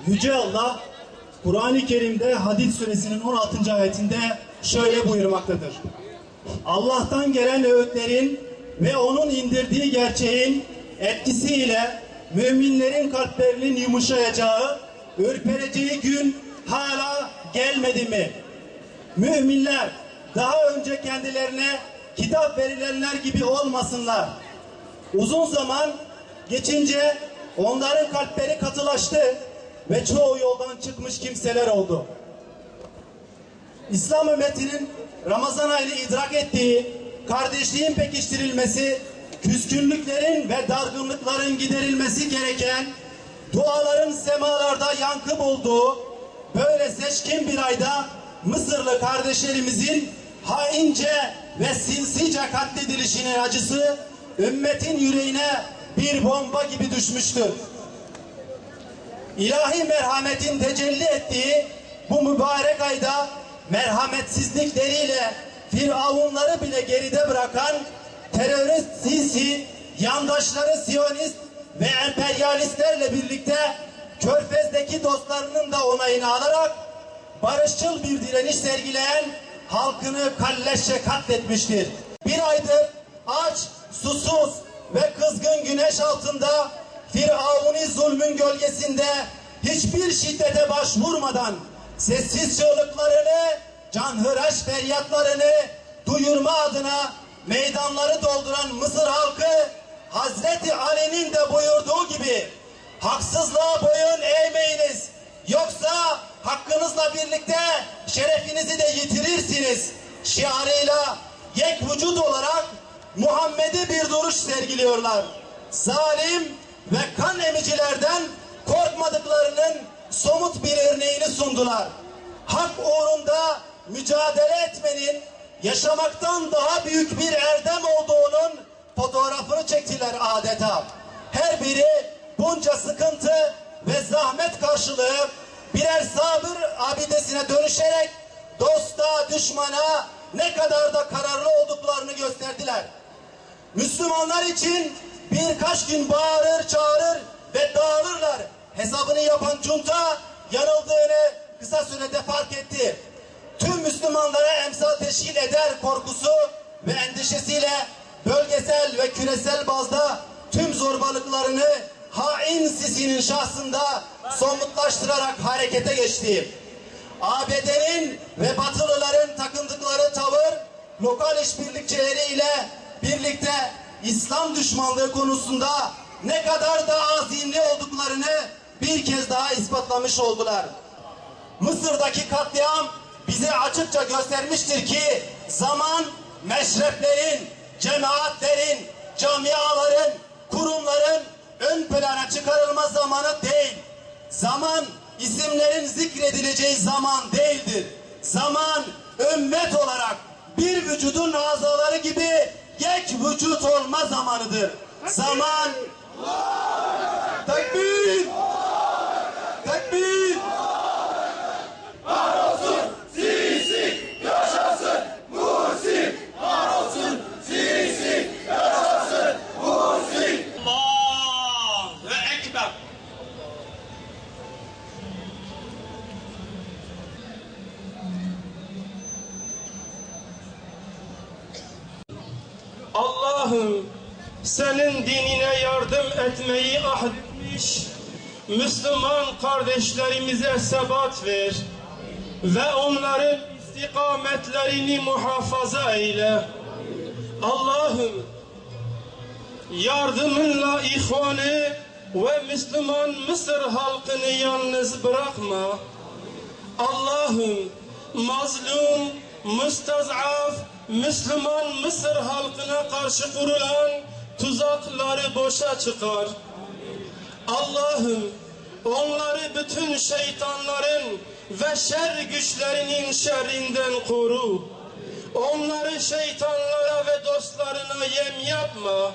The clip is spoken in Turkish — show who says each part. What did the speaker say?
Speaker 1: Yüce Allah Kur'an-ı Kerim'de Hadid suresinin 16. ayetinde şöyle buyurmaktadır. Allah'tan gelen öğütlerin ve onun indirdiği gerçeğin etkisiyle müminlerin kalplerinin yumuşayacağı, ürpereceği gün hala gelmedi mi? Müminler daha önce kendilerine kitap verilenler gibi olmasınlar. Uzun zaman geçince onların kalpleri katılaştı ve çoğu yoldan çıkmış kimseler oldu. İslam ümmetinin Ramazan ayını idrak ettiği, kardeşliğin pekiştirilmesi, küskünlüklerin ve dargınlıkların giderilmesi gereken, duaların semalarda yankı bulduğu, böyle seçkin bir ayda Mısırlı kardeşlerimizin haince ve sinsice katledilişinin acısı ümmetin yüreğine bir bomba gibi düşmüştür. İlahi merhametin tecelli ettiği bu mübarek ayda merhametsizlikleriyle firavunları bile geride bırakan terörist Sisi, yandaşları Siyonist ve emperyalistlerle birlikte Körfez'deki dostlarının da onayını alarak barışçıl bir direniş sergileyen halkını kalleşçe katletmiştir. Bir aydır aç, susuz ve kızgın güneş altında Firavuni zulmün gölgesinde hiçbir şiddete başvurmadan sessiz çığlıklarını, canhıraş feryatlarını duyurma adına meydanları dolduran Mısır halkı Hazreti Ali'nin de buyurduğu gibi haksızlığa boyun eğmeyiniz, yoksa hakkınızla birlikte şerefinizi de yitirirsiniz şiarıyla yek vücut olarak Muhammed'i bir duruş sergiliyorlar. Zalim ve kan emicilerden korkmadıklarının somut bir örneğini sundular. Hak uğrunda mücadele etmenin yaşamaktan daha büyük bir erdem olduğunun fotoğrafını çektiler adeta. Her biri bunca sıkıntı ve zahmet karşılığı birer sabır abidesine dönüşerek dosta, düşmana ne kadar da kararlı olduklarını gösterdiler. Müslümanlar için birkaç gün bağırır, çağırır ve dağılırlar hesabını yapan junta yanıldığını kısa sürede fark etti. Tüm Müslümanlara emsal teşkil eder korkusu ve endişesiyle bölgesel ve küresel bazda tüm zorbalıklarını hain Sisi'nin şahsında somutlaştırarak harekete geçti. ABD'nin ve Batılıların takındıkları tavır, lokal işbirlikçileriyle birlikte İslam düşmanlığı konusunda ne kadar da azimli olduklarını bir kez daha ispatlamış oldular. Mısır'daki katliam bize açıkça göstermiştir ki zaman meşreplerin, cemaatlerin, camiaların, kurumların ön plana çıkarılma zamanı değil. Zaman isimlerin zikredileceği zaman değildir. Zaman ümmet olarak bir vücudun azaları gibi yek vücut olma zamanıdır. Zaman tekbir! Tekbir!
Speaker 2: Kahrolsun Sisi, yaşasın Mursi. Kahrolsun Sisi, yaşasın Mursi.
Speaker 3: Allahu Ekber.
Speaker 4: Allah'ım senin dinine yardım etmeyi ahdetmiş Müslüman kardeşlerimize sebat ver ve onların istikametlerini muhafaza eyle. Allah'ım yardımınla ihvanı ve Müslüman Mısır halkını yalnız bırakma. Allah'ım mazlum, müstazaf Müslüman Mısır halkına karşı kurulan tuzakları boşa çıkar. Allah'ım onları bütün şeytanların ve şer güçlerinin şerrinden koru. Onları şeytanlara ve dostlarına yem yapma.